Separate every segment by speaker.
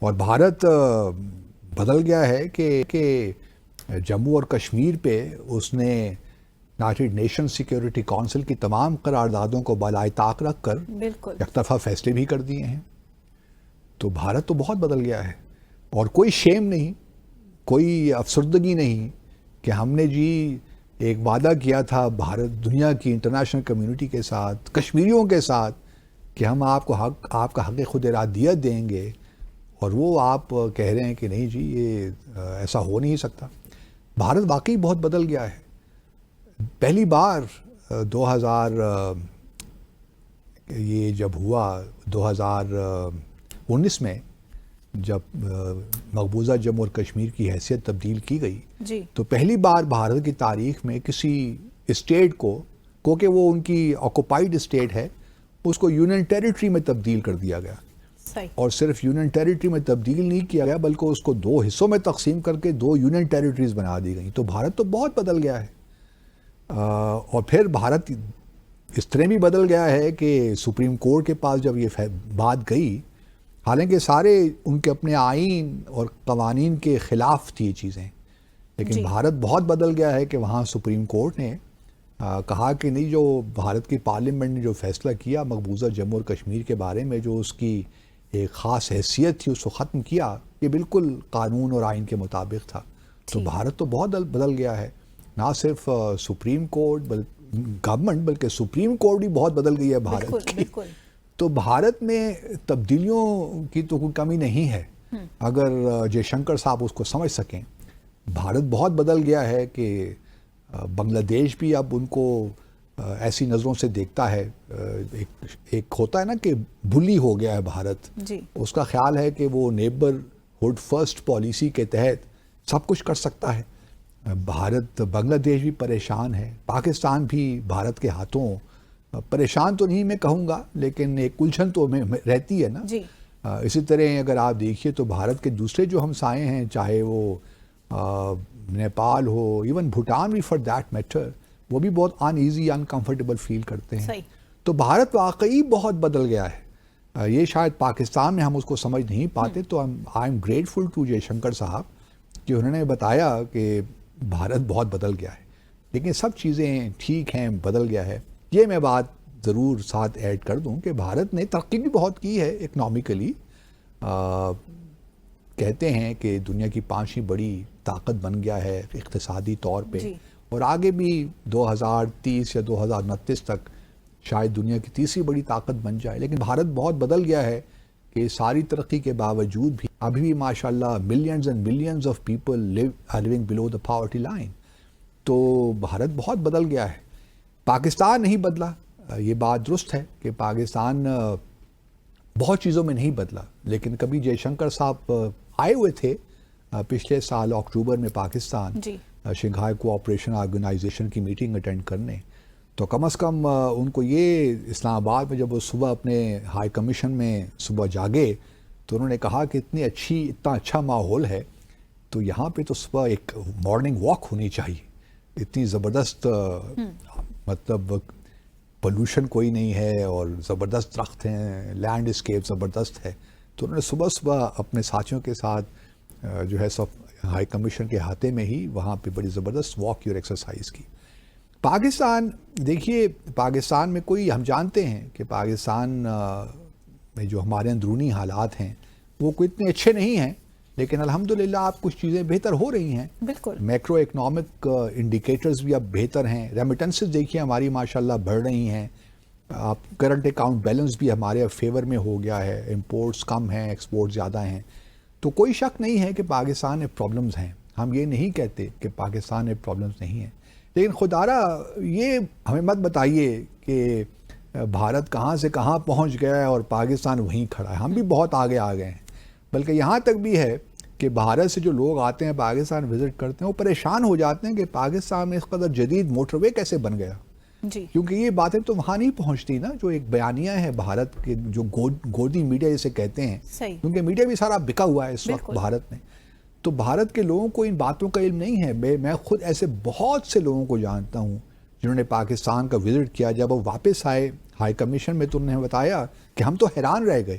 Speaker 1: اور بھارت بدل گیا ہے کہ جموں اور کشمیر پہ اس نے یونائٹڈ نیشن سیکیورٹی کونسل کی تمام قراردادوں کو بالائے طاق رکھ کر
Speaker 2: بالکل
Speaker 1: یک طرفہ فیصلے بھی کر دیے ہیں. تو بھارت تو بہت بدل گیا ہے اور کوئی شیم نہیں, کوئی افسردگی نہیں کہ ہم نے جی ایک وعدہ کیا تھا بھارت دنیا کی انٹرنیشنل کمیونٹی کے ساتھ, کشمیریوں کے ساتھ, کہ ہم آپ کا حق خود ارادیت دیں گے, اور وہ آپ کہہ رہے ہیں کہ نہیں جی یہ ایسا ہو نہیں سکتا. بھارت واقعی بہت بدل گیا ہے. پہلی بار یہ جب ہوا 2019 میں جب مقبوضہ جموں اور کشمیر کی حیثیت تبدیل کی گئی,
Speaker 2: جی
Speaker 1: تو پہلی بار بھارت کی تاریخ میں کسی اسٹیٹ کو کہ وہ ان کی آکوپائیڈ اسٹیٹ ہے, اس کو یونین ٹیریٹری میں تبدیل کر دیا گیا.
Speaker 2: صحیح.
Speaker 1: اور صرف یونین ٹیریٹری میں تبدیل نہیں کیا گیا بلکہ اس کو 2 حصوں میں تقسیم کر کے 2 یونین ٹیریٹریز بنا دی گئیں. تو بھارت تو بہت بدل گیا ہے. اور پھر بھارت اس طرح بھی بدل گیا ہے کہ سپریم کورٹ کے پاس جب یہ بات گئی, حالانکہ سارے ان کے اپنے آئین اور قوانین کے خلاف تھی یہ چیزیں, لیکن
Speaker 2: جی.
Speaker 1: بھارت بہت بدل گیا ہے کہ وہاں سپریم کورٹ نے کہا کہ نہیں, جو بھارت کی پارلیمنٹ نے جو فیصلہ کیا مقبوضہ جموں اور کشمیر کے بارے میں, جو اس کی ایک خاص حیثیت تھی اس کو ختم کیا, یہ بالکل قانون اور آئین کے مطابق تھا. تو بھارت تو بہت بدل گیا ہے. نہ صرف سپریم کورٹ گورنمنٹ بلکہ سپریم کورٹ بھی بہت بدل گئی ہے بھارت کی.
Speaker 2: بالکل.
Speaker 1: تو بھارت میں تبدیلیوں کی تو کوئی کمی نہیں ہے اگر جے شنکر صاحب اس کو سمجھ سکیں. بھارت بہت بدل گیا ہے کہ بنگلہ دیش بھی اب ان کو ایسی نظروں سے دیکھتا ہے. ایک ہوتا ہے نا کہ بلی ہو گیا ہے بھارت,
Speaker 2: جی.
Speaker 1: اس کا خیال ہے کہ وہ نیبرہڈ فرسٹ پالیسی کے تحت سب کچھ کر سکتا ہے. بھارت بنگلہ دیش بھی پریشان ہے, پاکستان بھی بھارت کے ہاتھوں پریشان تو نہیں میں کہوں گا, لیکن ایک الجھن تو میں رہتی ہے نا.
Speaker 2: جی.
Speaker 1: اسی طرح اگر آپ دیکھیے تو بھارت کے دوسرے جو ہمسائے ہیں, چاہے وہ نیپال ہو, ایون بھوٹان بھی فار دیٹ میٹر, وہ بھی بہت ان ایزی انکمفرٹیبل فیل کرتے ہیں.
Speaker 2: صحیح.
Speaker 1: تو بھارت واقعی بہت بدل گیا ہے. یہ شاید پاکستان میں ہم اس کو سمجھ نہیں پاتے. تو آئی ایم گریٹفل ٹو جے شنکر صاحب کہ انہوں نے بتایا کہ بھارت بہت بدل گیا ہے, لیکن سب چیزیں ٹھیک ہیں, بدل گیا ہے. یہ میں بات ضرور ساتھ ایڈ کر دوں کہ بھارت نے ترقی بھی بہت کی ہے اکنامکلی. کہتے ہیں کہ دنیا کی 5ویں بڑی طاقت بن گیا ہے اقتصادی طور پہ,
Speaker 2: جی.
Speaker 1: اور آگے بھی 2030 یا 2029 تک شاید دنیا کی 3ری بڑی طاقت بن جائے. لیکن بھارت بہت بدل گیا ہے کہ ساری ترقی کے باوجود بھی ابھی بھی ماشاءاللہ millions and millions of people living below the poverty line. تو بھارت بہت بدل گیا ہے. پاکستان نہیں بدلا, یہ بات درست ہے کہ پاکستان بہت چیزوں میں نہیں بدلا, لیکن کبھی جے شنکر صاحب آئے ہوئے تھے پچھلے سال اکتوبر میں پاکستان,
Speaker 2: جی.
Speaker 1: شنگھائی کوآپریشن آرگنائزیشن کی میٹنگ اٹینڈ کرنے. تو کم از کم ان کو یہ اسلام آباد میں جب وہ صبح اپنے ہائی کمیشن میں صبح جاگے تو انہوں نے کہا کہ اتنا اچھا ماحول ہے, تو یہاں پہ تو صبح ایک مارننگ واک ہونی چاہیے. اتنی زبردست مطلب پولوشن کوئی نہیں ہے اور زبردست درخت ہیں, لینڈ اسکیپ زبردست ہے. تو انہوں نے صبح صبح اپنے ساتھیوں کے ساتھ جو ہے سب ہائی کمیشن کے احاطے میں ہی وہاں پہ بڑی زبردست واک اور ایکسرسائز کی. پاکستان دیکھیے, پاکستان میں کوئی, ہم جانتے ہیں کہ پاکستان میں جو ہمارے اندرونی حالات ہیں وہ کوئی اتنے اچھے نہیں ہیں, لیکن الحمدللہ آپ کچھ چیزیں بہتر ہو رہی ہیں.
Speaker 2: بالکل.
Speaker 1: میکرو اکنامک انڈیکیٹرز بھی اب بہتر ہیں. ریمیٹنسز دیکھیے ہماری ماشاءاللہ بڑھ رہی ہیں. آپ کرنٹ اکاؤنٹ بیلنس بھی ہمارے فیور میں ہو گیا ہے, امپورٹس کم ہیں, ایکسپورٹ زیادہ ہیں. تو کوئی شک نہیں ہے کہ پاکستان میں پرابلمز ہیں. ہم یہ نہیں کہتے کہ پاکستان میں پرابلمز نہیں ہیں, لیکن خدارا یہ ہمیں مت بتائیے کہ بھارت کہاں سے کہاں پہنچ گیا ہے اور پاکستان وہیں کھڑا ہے. ہم بھی بہت آگے آ گئے ہیں, بلکہ یہاں تک بھی ہے کہ بھارت سے جو لوگ آتے ہیں پاکستان وزٹ کرتے ہیں وہ پریشان ہو جاتے ہیں کہ پاکستان میں اس قدر جدید موٹر وے کیسے بن گیا.
Speaker 2: جی.
Speaker 1: کیونکہ یہ باتیں تو وہاں نہیں پہنچتی نا, جو ایک بیانیہ ہے بھارت کے, جو گودی میڈیا جسے کہتے ہیں, کیونکہ میڈیا بھی سارا بکا ہوا ہے اس وقت بھارت میں. تو بھارت کے لوگوں کو ان باتوں کا علم نہیں ہے. میں خود ایسے بہت سے لوگوں کو جانتا ہوں جنہوں نے پاکستان کا وزٹ کیا, جب وہ واپس آئے ہائی کمیشن میں تو انہوں نے بتایا کہ ہم تو حیران رہ گئے.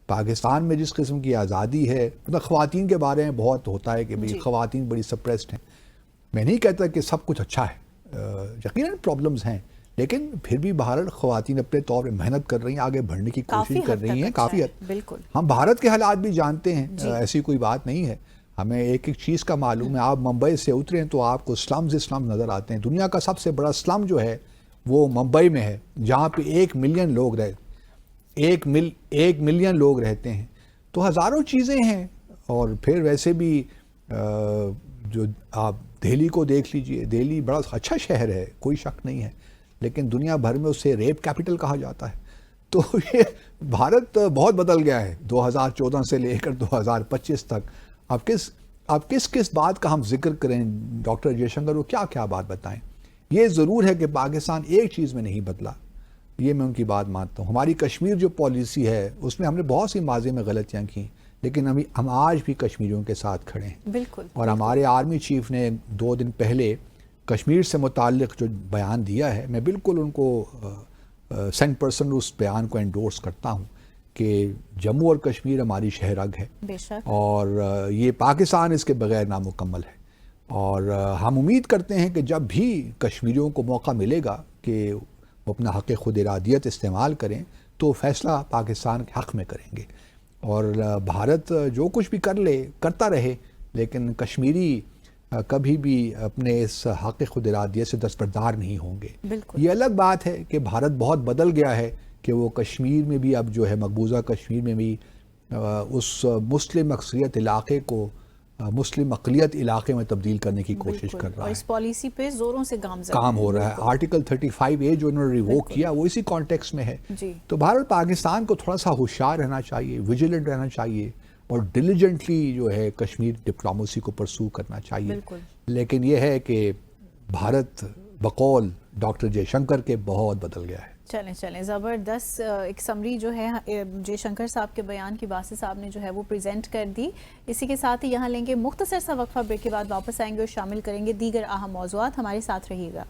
Speaker 1: پاکستان میں جس قسم کی آزادی ہے، مطلب خواتین کے بارے میں بہت ہوتا ہے کہ بھئی خواتین بڑی سپریسڈ ہیں. میں نہیں کہتا کہ سب کچھ اچھا ہے، یقیناً پرابلمز ہیں، لیکن پھر بھی بہرحال خواتین اپنے طور پہ محنت کر رہی ہیں، آگے بڑھنے کی کوشش کر رہی ہیں کافی حد.
Speaker 2: بالکل
Speaker 1: ہم بھارت کے حالات بھی جانتے ہیں، ایسی کوئی بات نہیں ہے. ہمیں ایک ایک چیز کا معلوم ہے. آپ ممبئی سے اتریں تو آپ کو سلم نظر آتے ہیں. دنیا کا سب سے بڑا سلم جو ہے وہ ممبئی میں ہے، جہاں پہ 1 ملین لوگ ایک ملین لوگ رہتے ہیں. تو ہزاروں چیزیں ہیں. اور پھر ویسے بھی جو آپ دہلی کو دیکھ لیجئے، دہلی بڑا اچھا شہر ہے، کوئی شک نہیں ہے، لیکن دنیا بھر میں اسے ریپ کیپٹل کہا جاتا ہے. تو یہ بھارت بہت بدل گیا ہے 2014 سے لے کر 2025 تک. اب کس بات کا ہم ذکر کریں ڈاکٹر جے شنکر کو کیا بات بتائیں. یہ ضرور ہے کہ پاکستان ایک چیز میں نہیں بدلا، یہ میں ان کی بات مانتا ہوں. ہماری کشمیر جو پالیسی ہے اس میں ہم نے بہت سی ماضی میں غلطیاں کی، لیکن ہم آج بھی کشمیریوں کے ساتھ کھڑے ہیں.
Speaker 2: بالکل.
Speaker 1: اور ہمارے آرمی چیف نے 2 دن پہلے کشمیر سے متعلق جو بیان دیا ہے، میں بالکل ان کو 100% اس بیان کو انڈورس کرتا ہوں کہ جموں اور کشمیر ہماری شہ رگ ہے،
Speaker 2: بے شک،
Speaker 1: اور یہ پاکستان اس کے بغیر نامکمل ہے. اور ہم امید کرتے ہیں کہ جب بھی کشمیریوں کو موقع ملے گا کہ وہ اپنا حق خود ارادیت استعمال کریں تو فیصلہ پاکستان کے حق میں کریں گے. اور بھارت جو کچھ بھی کرتا رہے، لیکن کشمیری کبھی بھی اپنے اس حق خود ارادیت سے دستبردار نہیں ہوں گے.
Speaker 2: بالکل.
Speaker 1: یہ الگ بات ہے کہ بھارت بہت بدل گیا ہے کہ وہ کشمیر میں بھی اب جو ہے مقبوضہ کشمیر میں بھی اس مسلم اکثریت علاقے کو مسلم اقلیت علاقے میں تبدیل کرنے کی کوشش کر رہا
Speaker 2: اور
Speaker 1: ہے.
Speaker 2: اس پالیسی پہ زوروں سے
Speaker 1: کام ہو رہا ہے. آرٹیکل 35A جو انہوں نے ریووک کیا وہ اسی کانٹیکس میں ہے.
Speaker 2: جی.
Speaker 1: تو بھارت پاکستان کو تھوڑا سا ہوشیار رہنا چاہیے، ویجیلنٹ رہنا چاہیے، اور ڈیلیجنٹلی جو ہے کشمیر ڈپلومیسی کو پرسو کرنا چاہیے.
Speaker 2: بالکل.
Speaker 1: لیکن یہ ہے کہ بھارت بقول ڈاکٹر جے شنکر کے بہت بدل گیا ہے.
Speaker 2: چلیں زبردست ایک سمری جو ہے جے شنکر صاحب کے بیان کی باسط صاحب نے جو ہے وہ پریزنٹ کر دی. اسی کے ساتھ ہی یہاں لیں گے مختصر سا وقفہ، بریک کے بعد واپس آئیں گے اور شامل کریں گے دیگر اہم موضوعات. ہمارے ساتھ رہیے گا.